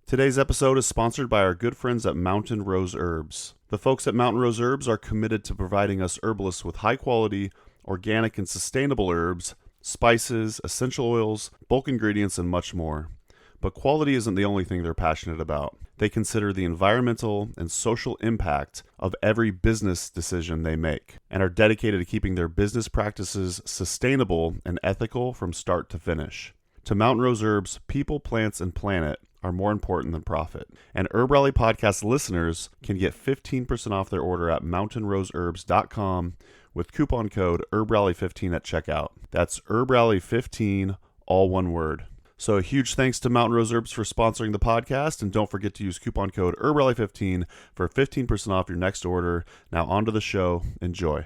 Today's episode is sponsored by our good friends at Mountain Rose Herbs. The folks at Mountain Rose Herbs are committed to providing us herbalists with high-quality, organic, and sustainable herbs, spices, essential oils, bulk ingredients, and much more. But quality isn't the only thing they're passionate about. They consider the environmental and social impact of every business decision they make, and are dedicated to keeping their business practices sustainable and ethical from start to finish. To Mountain Rose Herbs, people, plants, and planet are more important than profit. And Herb Rally Podcast listeners can get 15% off their order at mountainroseherbs.com with coupon code HerbRally15 at checkout. That's HerbRally15, all one word. So a huge thanks to Mountain Rose Herbs for sponsoring the podcast, and don't forget to use coupon code HerbRally15 for 15% off your next order. Now on to the show. Enjoy.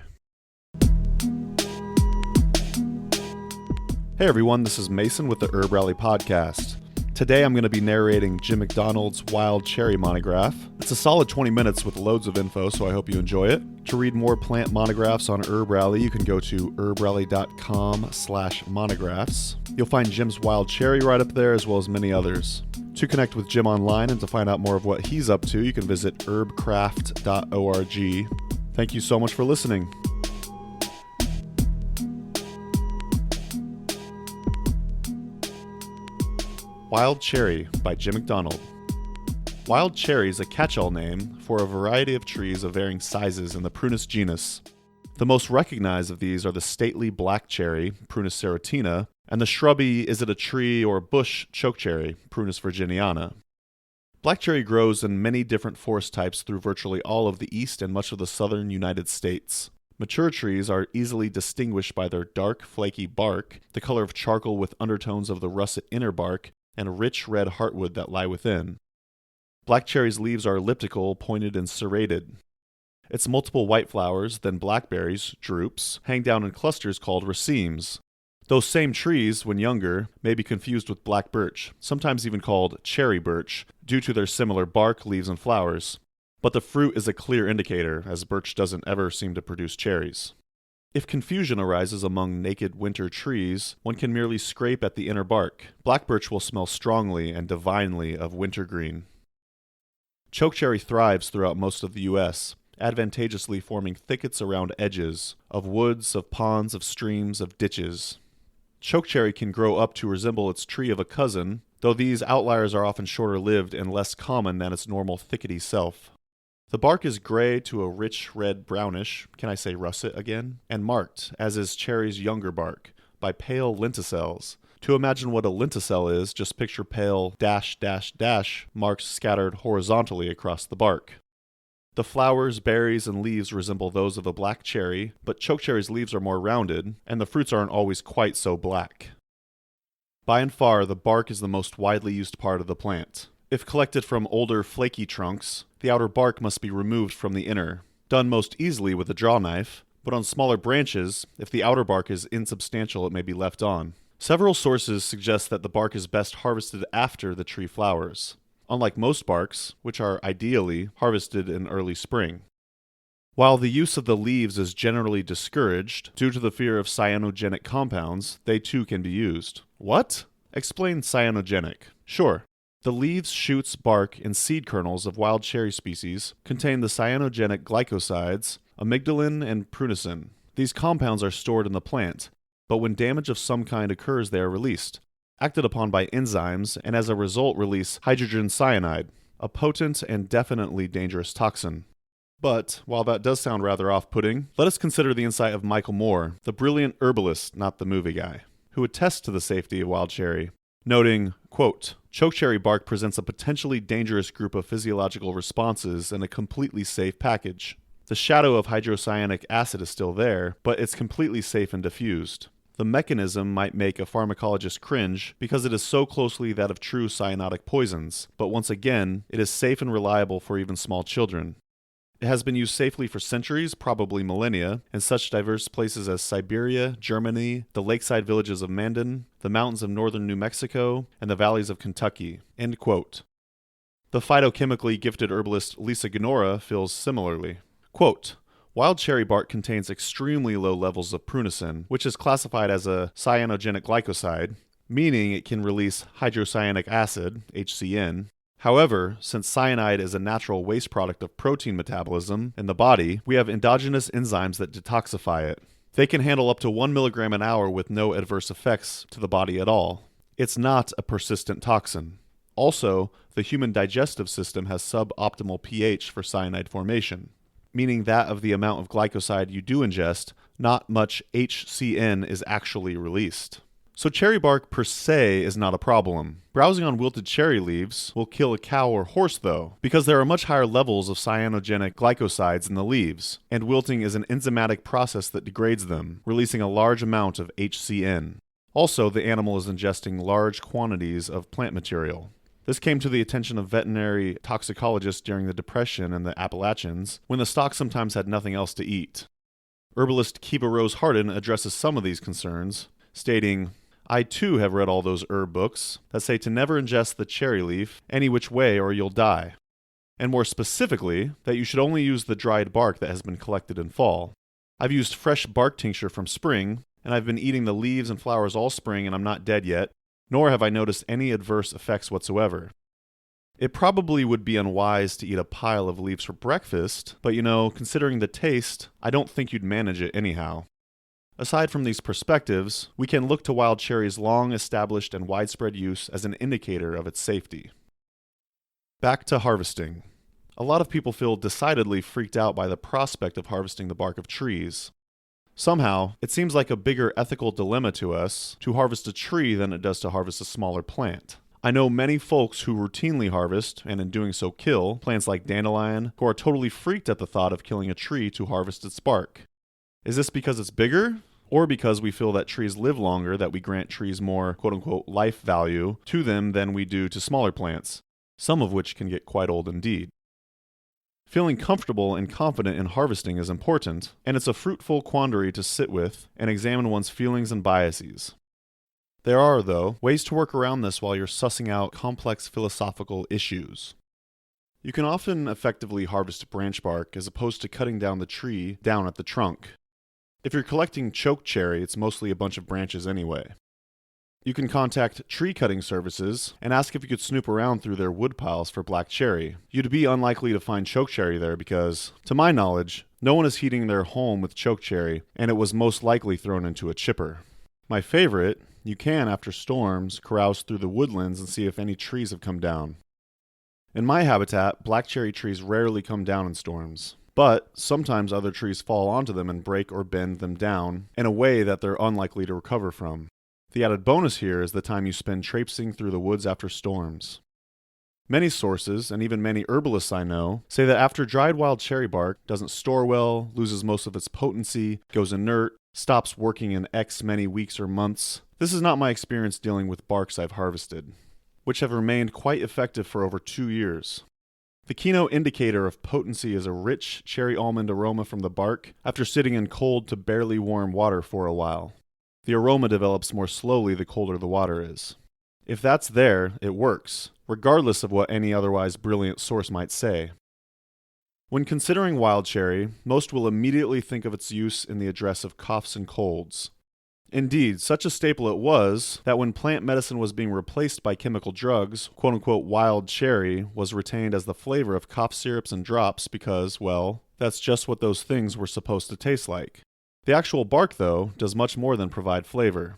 Hey everyone, this is Mason with the Herb Rally Podcast. Today I'm going to be narrating Jim McDonald's Wild Cherry Monograph. It's a solid 20 minutes with loads of info, so I hope you enjoy it. To read more plant monographs on Herb Rally, you can go to herbrally.com/monographs. You'll find Jim's Wild Cherry right up there, as well as many others. To connect with Jim online and to find out more of what he's up to, you can visit herbcraft.org. Thank you so much for listening. Wild Cherry by Jim McDonald. Wild cherry is a catch-all name for a variety of trees of varying sizes in the Prunus genus. The most recognized of these are the stately black cherry, Prunus serotina, and the shrubby is it a tree or bush chokecherry, Prunus virginiana. Black cherry grows in many different forest types through virtually all of the east and much of the southern United States. Mature trees are easily distinguished by their dark, flaky bark, the color of charcoal with undertones of the russet inner bark, and rich red heartwood that lie within. Black cherry's leaves are elliptical, pointed, and serrated. Its multiple white flowers, then blackberries, drupes, hang down in clusters called racemes. Those same trees, when younger, may be confused with black birch, sometimes even called cherry birch, due to their similar bark, leaves, and flowers. But the fruit is a clear indicator, as birch doesn't ever seem to produce cherries. If confusion arises among naked winter trees, one can merely scrape at the inner bark. Black birch will smell strongly and divinely of wintergreen. Chokecherry thrives throughout most of the U.S., advantageously forming thickets around edges, of woods, of ponds, of streams, of ditches. Chokecherry can grow up to resemble its tree of a cousin, though these outliers are often shorter-lived and less common than its normal thickety self. The bark is gray to a rich red brownish, can I say russet again? And marked, as is cherry's younger bark, by pale lenticels. To imagine what a lenticel is, just picture pale ... marks scattered horizontally across the bark. The flowers, berries, and leaves resemble those of a black cherry, but chokecherry's leaves are more rounded, and the fruits aren't always quite so black. By and far, the bark is the most widely used part of the plant. If collected from older, flaky trunks, the outer bark must be removed from the inner, done most easily with a draw knife, but on smaller branches, if the outer bark is insubstantial, it may be left on. Several sources suggest that the bark is best harvested after the tree flowers, unlike most barks, which are ideally harvested in early spring. While the use of the leaves is generally discouraged due to the fear of cyanogenic compounds, they too can be used. What? Explain cyanogenic. Sure. The leaves, shoots, bark, and seed kernels of wild cherry species contain the cyanogenic glycosides, amygdalin and prunicin. These compounds are stored in the plant, but when damage of some kind occurs, they are released, acted upon by enzymes, and as a result release hydrogen cyanide, a potent and definitely dangerous toxin. But, while that does sound rather off-putting, let us consider the insight of Michael Moore, the brilliant herbalist, not the movie guy, who attests to the safety of wild cherry, noting, quote, "Chokecherry bark presents a potentially dangerous group of physiological responses in a completely safe package. The shadow of hydrocyanic acid is still there, but it's completely safe and diffused. The mechanism might make a pharmacologist cringe because it is so closely that of true cyanotic poisons, but once again, it is safe and reliable for even small children. It has been used safely for centuries, probably millennia, in such diverse places as Siberia, Germany, the lakeside villages of Mandan, the mountains of northern New Mexico, and the valleys of Kentucky." End quote. The phytochemically gifted herbalist Lisa Gnora feels similarly. Quote, "Wild cherry bark contains extremely low levels of prunicin, which is classified as a cyanogenic glycoside, meaning it can release hydrocyanic acid, HCN, However, since cyanide is a natural waste product of protein metabolism in the body, we have endogenous enzymes that detoxify it. They can handle up to 1 milligram an hour with no adverse effects to the body at all. It's not a persistent toxin. Also, the human digestive system has suboptimal pH for cyanide formation, meaning that of the amount of glycoside you do ingest, not much HCN is actually released. So cherry bark per se is not a problem. Browsing on wilted cherry leaves will kill a cow or horse though, because there are much higher levels of cyanogenic glycosides in the leaves, and wilting is an enzymatic process that degrades them, releasing a large amount of HCN. Also, the animal is ingesting large quantities of plant material. This came to the attention of veterinary toxicologists during the Depression and the Appalachians, when the stock sometimes had nothing else to eat. Herbalist Kiva Rose Hardin addresses some of these concerns, stating, "I too have read all those herb books that say to never ingest the cherry leaf any which way or you'll die. And more specifically, that you should only use the dried bark that has been collected in fall. I've used fresh bark tincture from spring, and I've been eating the leaves and flowers all spring and I'm not dead yet, nor have I noticed any adverse effects whatsoever. It probably would be unwise to eat a pile of leaves for breakfast, but considering the taste, I don't think you'd manage it anyhow." Aside from these perspectives, we can look to wild cherry's long-established and widespread use as an indicator of its safety. Back to harvesting. A lot of people feel decidedly freaked out by the prospect of harvesting the bark of trees. Somehow, it seems like a bigger ethical dilemma to us to harvest a tree than it does to harvest a smaller plant. I know many folks who routinely harvest, and in doing so kill, plants like dandelion, who are totally freaked at the thought of killing a tree to harvest its bark. Is this because it's bigger? Or because we feel that trees live longer, that we grant trees more quote-unquote life value to them than we do to smaller plants, some of which can get quite old indeed. Feeling comfortable and confident in harvesting is important, and it's a fruitful quandary to sit with and examine one's feelings and biases. There are, though, ways to work around this while you're sussing out complex philosophical issues. You can often effectively harvest branch bark as opposed to cutting down the tree down at the trunk. If you're collecting choke cherry, it's mostly a bunch of branches anyway. You can contact tree cutting services and ask if you could snoop around through their wood piles for black cherry. You'd be unlikely to find choke cherry there because, to my knowledge, no one is heating their home with choke cherry, and it was most likely thrown into a chipper. My favorite, you can, after storms, carouse through the woodlands and see if any trees have come down. In my habitat, black cherry trees rarely come down in storms. But sometimes other trees fall onto them and break or bend them down in a way that they're unlikely to recover from. The added bonus here is the time you spend traipsing through the woods after storms. Many sources, and even many herbalists I know, say that after dried wild cherry bark doesn't store well, loses most of its potency, goes inert, stops working in X many weeks or months. This is not my experience dealing with barks I've harvested, which have remained quite effective for over 2 years. The keynote indicator of potency is a rich cherry almond aroma from the bark after sitting in cold to barely warm water for a while. The aroma develops more slowly the colder the water is. If that's there, it works, regardless of what any otherwise brilliant source might say. When considering wild cherry, most will immediately think of its use in the address of coughs and colds. Indeed, such a staple it was that when plant medicine was being replaced by chemical drugs, quote-unquote wild cherry was retained as the flavor of cough syrups and drops because, well, that's just what those things were supposed to taste like. The actual bark, though, does much more than provide flavor.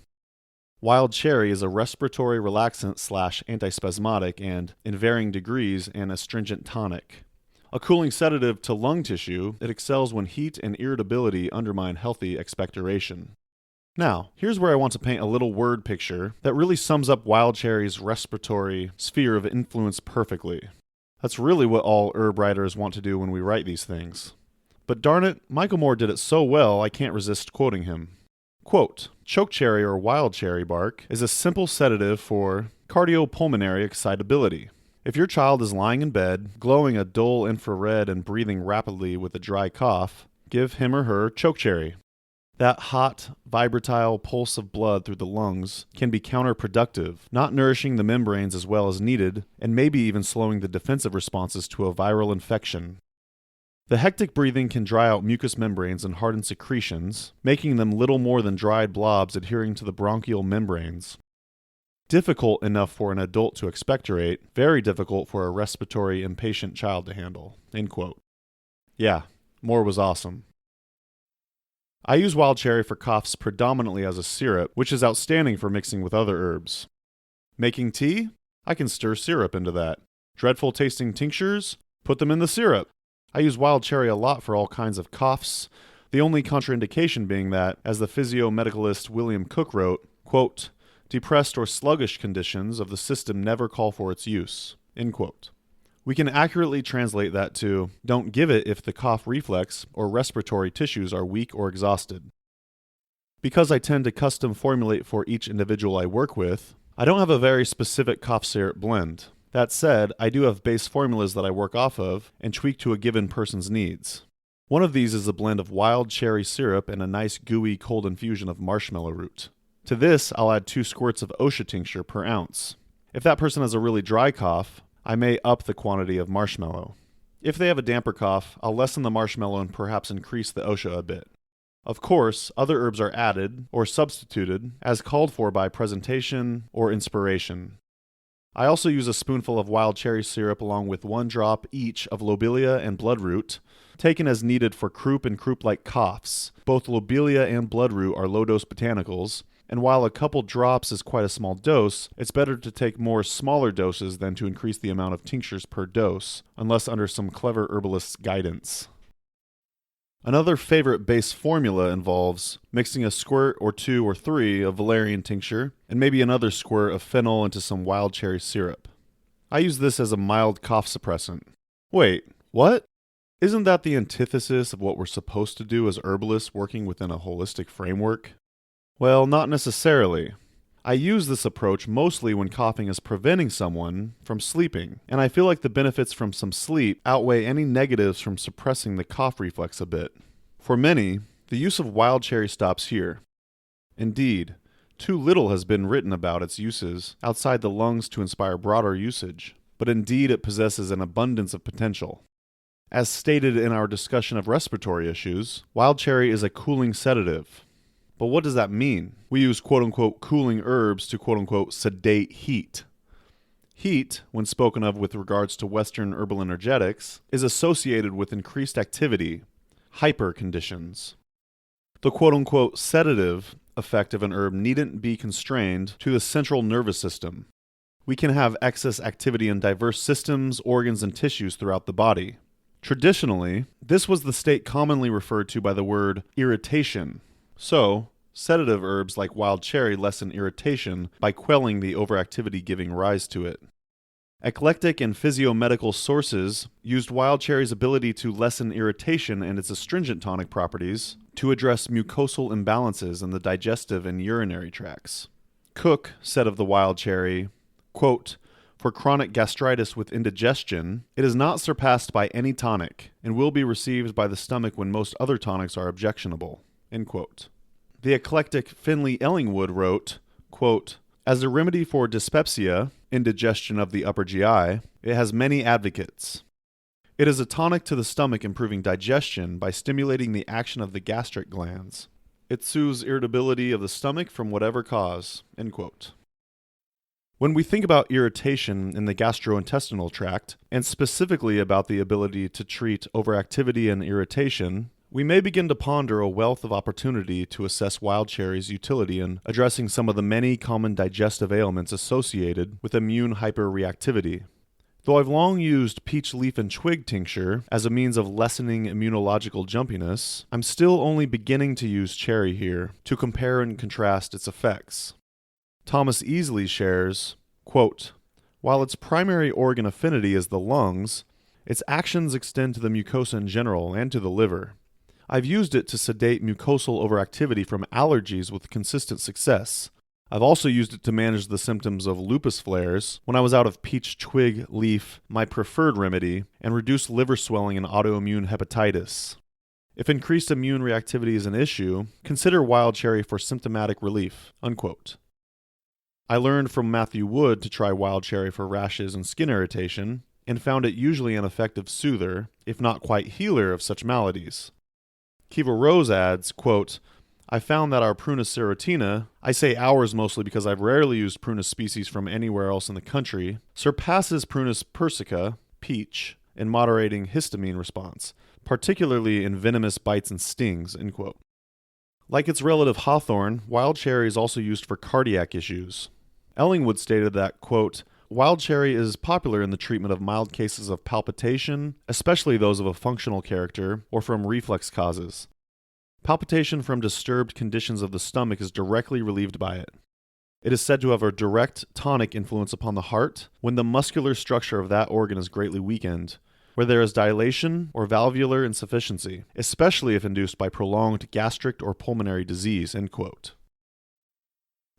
Wild cherry is a respiratory relaxant / antispasmodic and, in varying degrees, an astringent tonic. A cooling sedative to lung tissue, it excels when heat and irritability undermine healthy expectoration. Now, here's where I want to paint a little word picture that really sums up wild cherry's respiratory sphere of influence perfectly. That's really what all herb writers want to do when we write these things. But darn it, Michael Moore did it so well I can't resist quoting him. Quote, "Choke cherry or wild cherry bark is a simple sedative for cardiopulmonary excitability. If your child is lying in bed, glowing a dull infrared and breathing rapidly with a dry cough, give him or her choke cherry. That hot, vibratile pulse of blood through the lungs can be counterproductive, not nourishing the membranes as well as needed, and maybe even slowing the defensive responses to a viral infection. The hectic breathing can dry out mucous membranes and harden secretions, making them little more than dried blobs adhering to the bronchial membranes. difficult enough for an adult to expectorate, very difficult for a respiratory impatient child to handle." End quote. Yeah, more was awesome. I use wild cherry for coughs predominantly as a syrup, which is outstanding for mixing with other herbs. Making tea? I can stir syrup into that. Dreadful tasting tinctures? Put them in the syrup. I use wild cherry a lot for all kinds of coughs, the only contraindication being that, as the physio-medicalist William Cook wrote, quote, "Depressed or sluggish conditions of the system never call for its use." End quote. We can accurately translate that to, don't give it if the cough reflex or respiratory tissues are weak or exhausted. Because I tend to custom formulate for each individual I work with, I don't have a very specific cough syrup blend. That said, I do have base formulas that I work off of and tweak to a given person's needs. One of these is a blend of wild cherry syrup and a nice gooey cold infusion of marshmallow root. To this, I'll add 2 squirts of OSHA tincture per ounce. If that person has a really dry cough, I may up the quantity of marshmallow. If they have a damper cough, I'll lessen the marshmallow and perhaps increase the OSHA a bit. Of course, other herbs are added or substituted as called for by presentation or inspiration. I also use a spoonful of wild cherry syrup along with 1 drop each of lobelia and bloodroot, taken as needed for croup and croup-like coughs. Both lobelia and bloodroot are low-dose botanicals, and while a couple drops is quite a small dose, it's better to take more smaller doses than to increase the amount of tinctures per dose, unless under some clever herbalist's guidance. Another favorite base formula involves mixing a squirt or 2 or 3 of valerian tincture and maybe another squirt of fennel into some wild cherry syrup. I use this as a mild cough suppressant. Wait, what? Isn't that the antithesis of what we're supposed to do as herbalists working within a holistic framework? Well, not necessarily. I use this approach mostly when coughing is preventing someone from sleeping, and I feel like the benefits from some sleep outweigh any negatives from suppressing the cough reflex a bit. For many, the use of wild cherry stops here. Indeed, too little has been written about its uses outside the lungs to inspire broader usage, but indeed it possesses an abundance of potential. As stated in our discussion of respiratory issues, wild cherry is a cooling sedative. But what does that mean? We use quote-unquote cooling herbs to quote-unquote sedate heat. Heat, when spoken of with regards to Western herbal energetics, is associated with increased activity, hyper conditions. The quote-unquote sedative effect of an herb needn't be constrained to the central nervous system. We can have excess activity in diverse systems, organs, and tissues throughout the body. Traditionally, this was the state commonly referred to by the word irritation. So, sedative herbs like wild cherry lessen irritation by quelling the overactivity giving rise to it. Eclectic and physiomedical sources used wild cherry's ability to lessen irritation and its astringent tonic properties to address mucosal imbalances in the digestive and urinary tracts. Cook said of the wild cherry, quote, "For chronic gastritis with indigestion, it is not surpassed by any tonic and will be received by the stomach when most other tonics are objectionable." End quote. The eclectic Finley Ellingwood wrote, quote, "As a remedy for dyspepsia, indigestion of the upper GI, it has many advocates. It is a tonic to the stomach improving digestion by stimulating the action of the gastric glands. It soothes irritability of the stomach from whatever cause." End quote. When we think about irritation in the gastrointestinal tract, and specifically about the ability to treat overactivity and irritation, we may begin to ponder a wealth of opportunity to assess wild cherry's utility in addressing some of the many common digestive ailments associated with immune hyperreactivity. Though I've long used peach leaf and twig tincture as a means of lessening immunological jumpiness, I'm still only beginning to use cherry here to compare and contrast its effects. Thomas Easley shares, quote, "While its primary organ affinity is the lungs, its actions extend to the mucosa in general and to the liver. I've used it to sedate mucosal overactivity from allergies with consistent success. I've also used it to manage the symptoms of lupus flares when I was out of peach twig leaf, my preferred remedy, and reduce liver swelling and autoimmune hepatitis. If increased immune reactivity is an issue, consider wild cherry for symptomatic relief." Unquote. I learned from Matthew Wood to try wild cherry for rashes and skin irritation, and found it usually an effective soother, if not quite healer of such maladies. Kiva Rose adds, quote, I found that our Prunus serotina, I say ours mostly because I've rarely used Prunus species from anywhere else in the country, surpasses Prunus persica, peach, in moderating histamine response, particularly in venomous bites and stings, end quote. Like its relative hawthorn, wild cherry is also used for cardiac issues. Ellingwood stated that, quote, wild cherry is popular in the treatment of mild cases of palpitation, especially those of a functional character, or from reflex causes. Palpitation from disturbed conditions of the stomach is directly relieved by it. It is said to have a direct tonic influence upon the heart when the muscular structure of that organ is greatly weakened, where there is dilation or valvular insufficiency, especially if induced by prolonged gastric or pulmonary disease, end quote.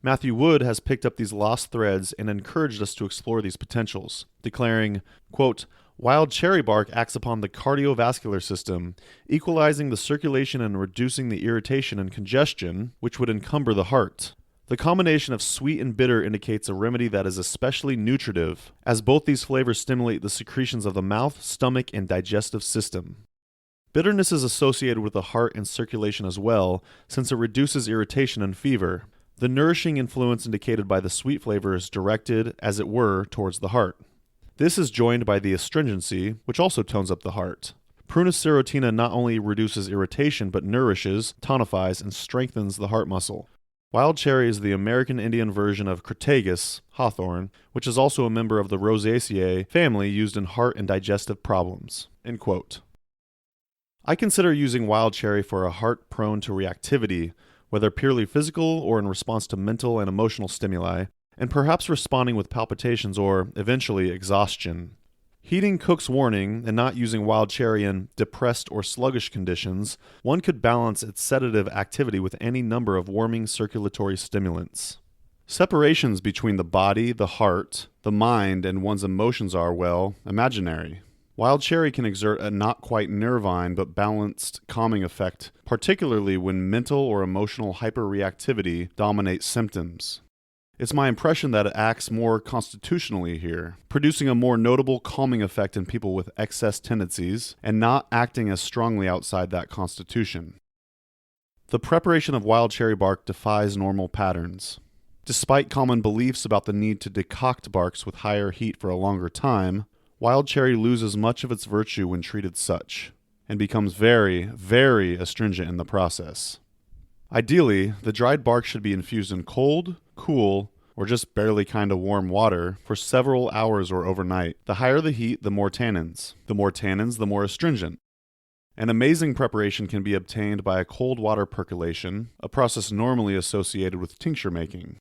Matthew Wood has picked up these lost threads and encouraged us to explore these potentials, declaring, quote, wild cherry bark acts upon the cardiovascular system, equalizing the circulation and reducing the irritation and congestion which would encumber the heart. The combination of sweet and bitter indicates a remedy that is especially nutritive, as both these flavors stimulate the secretions of the mouth, stomach, and digestive system. Bitterness is associated with the heart and circulation as well, since it reduces irritation and fever. The nourishing influence indicated by the sweet flavor is directed, as it were, towards the heart. This is joined by the astringency, which also tones up the heart. Prunus serotina not only reduces irritation, but nourishes, tonifies, and strengthens the heart muscle. Wild cherry is the American Indian version of Crataegus, hawthorn, which is also a member of the Rosaceae family used in heart and digestive problems. End quote. I consider using wild cherry for a heart prone to reactivity, whether purely physical or in response to mental and emotional stimuli, and perhaps responding with palpitations or, eventually, exhaustion. Heeding Cook's warning and not using wild cherry in depressed or sluggish conditions, one could balance its sedative activity with any number of warming circulatory stimulants. Separations between the body, the heart, the mind, and one's emotions are, well, imaginary. Wild cherry can exert a not quite nervine but balanced calming effect, particularly when mental or emotional hyperreactivity dominates symptoms. It's my impression that it acts more constitutionally here, producing a more notable calming effect in people with excess tendencies, and not acting as strongly outside that constitution. The preparation of wild cherry bark defies normal patterns. Despite common beliefs about the need to decoct barks with higher heat for a longer time, wild cherry loses much of its virtue when treated such, and becomes very, very astringent in the process. Ideally, the dried bark should be infused in cold, cool, or just barely kind of warm water for several hours or overnight. The higher the heat, the more tannins. The more tannins, the more astringent. An amazing preparation can be obtained by a cold water percolation, a process normally associated with tincture making.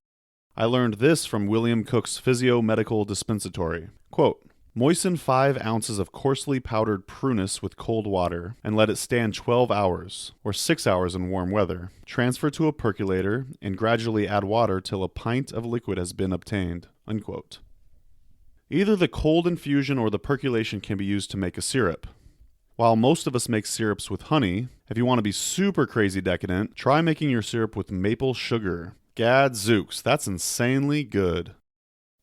I learned this from William Cook's Physio-Medical Dispensatory. Quote, moisten 5 ounces of coarsely powdered prunus with cold water, and let it stand 12 hours, or 6 hours in warm weather. Transfer to a percolator, and gradually add water till a pint of liquid has been obtained. Unquote. Either the cold infusion or the percolation can be used to make a syrup. While most of us make syrups with honey, if you want to be super crazy decadent, try making your syrup with maple sugar. Gadzooks, that's insanely good.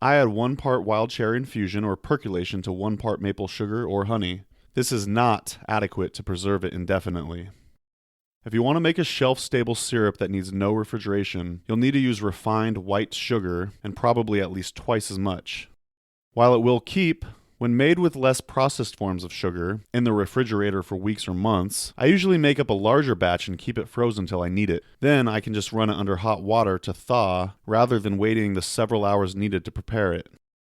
I add 1 part wild cherry infusion or percolation to 1 part maple sugar or honey. This is not adequate to preserve it indefinitely. If you want to make a shelf-stable syrup that needs no refrigeration, you'll need to use refined white sugar and probably at least twice as much. While it will keep, when made with less processed forms of sugar, in the refrigerator for weeks or months, I usually make up a larger batch and keep it frozen until I need it. Then I can just run it under hot water to thaw, rather than waiting the several hours needed to prepare it.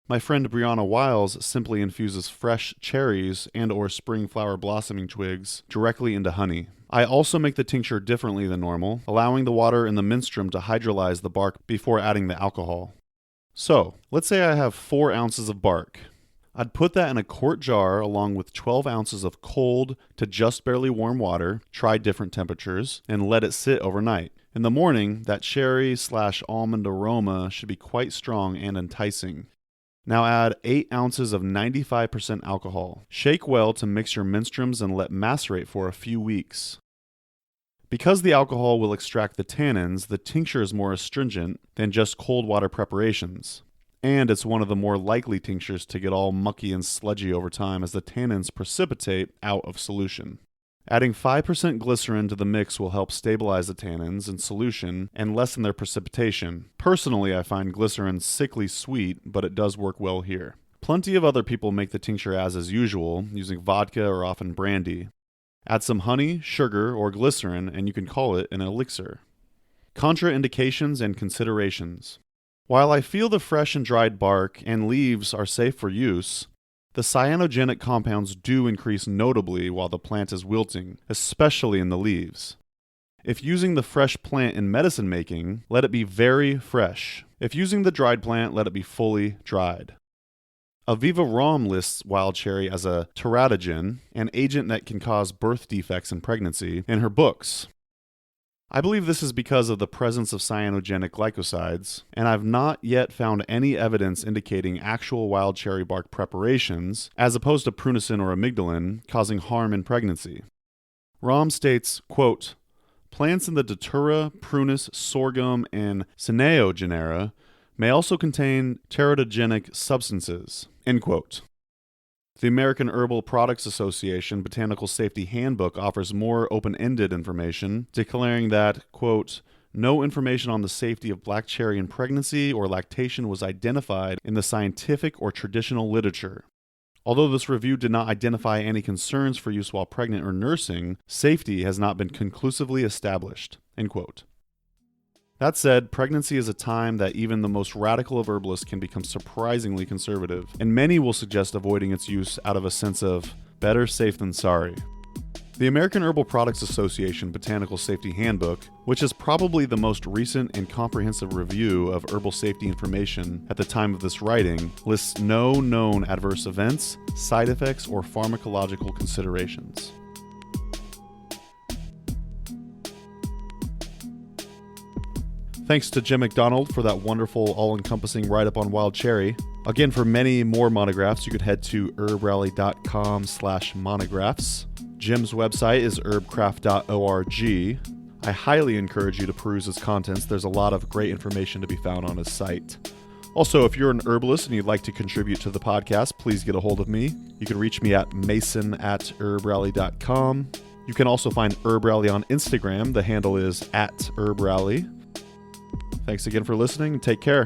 My friend Brianna Wiles simply infuses fresh cherries and or spring flower blossoming twigs directly into honey. I also make the tincture differently than normal, allowing the water in the menstruum to hydrolyze the bark before adding the alcohol. So, let's say I have 4 ounces of bark. I'd put that in a quart jar along with 12 ounces of cold to just barely warm water, try different temperatures, and let it sit overnight. In the morning, that cherry/almond aroma should be quite strong and enticing. Now add 8 ounces of 95% alcohol. Shake well to mix your menstruums and let macerate for a few weeks. Because the alcohol will extract the tannins, the tincture is more astringent than just cold water preparations. And it's one of the more likely tinctures to get all mucky and sludgy over time as the tannins precipitate out of solution. Adding 5% glycerin to the mix will help stabilize the tannins in solution and lessen their precipitation. Personally, I find glycerin sickly sweet, but it does work well here. Plenty of other people make the tincture as usual, using vodka or often brandy. Add some honey, sugar, or glycerin, and you can call it an elixir. Contraindications and considerations. While I feel the fresh and dried bark and leaves are safe for use, the cyanogenic compounds do increase notably while the plant is wilting, especially in the leaves. If using the fresh plant in medicine making, let it be very fresh. If using the dried plant, let it be fully dried. Aviva Rom lists wild cherry as a teratogen, an agent that can cause birth defects in pregnancy, in her books. I believe this is because of the presence of cyanogenic glycosides, and I've not yet found any evidence indicating actual wild cherry bark preparations, as opposed to prunicin or amygdalin, causing harm in pregnancy. Rom states, quote, plants in the Datura, Prunus, sorghum, and Cineo genera may also contain teratogenic substances, end quote. The American Herbal Products Association Botanical Safety Handbook offers more open-ended information, declaring that, quote, no information on the safety of black cherry in pregnancy or lactation was identified in the scientific or traditional literature. Although this review did not identify any concerns for use while pregnant or nursing, safety has not been conclusively established, end quote. That said, pregnancy is a time that even the most radical of herbalists can become surprisingly conservative, and many will suggest avoiding its use out of a sense of better safe than sorry. The American Herbal Products Association Botanical Safety Handbook, which is probably the most recent and comprehensive review of herbal safety information at the time of this writing, lists no known adverse events, side effects, or pharmacological considerations. Thanks to Jim McDonald for that wonderful, all-encompassing write-up on wild cherry. Again, for many more monographs, you could head to herbrally.com/monographs. Jim's website is herbcraft.org. I highly encourage you to peruse his contents. There's a lot of great information to be found on his site. Also, if you're an herbalist and you'd like to contribute to the podcast, please get a hold of me. You can reach me at mason@herbrally.com. You can also find Herb Rally on Instagram. The handle is @herbrally. Thanks again for listening and take care.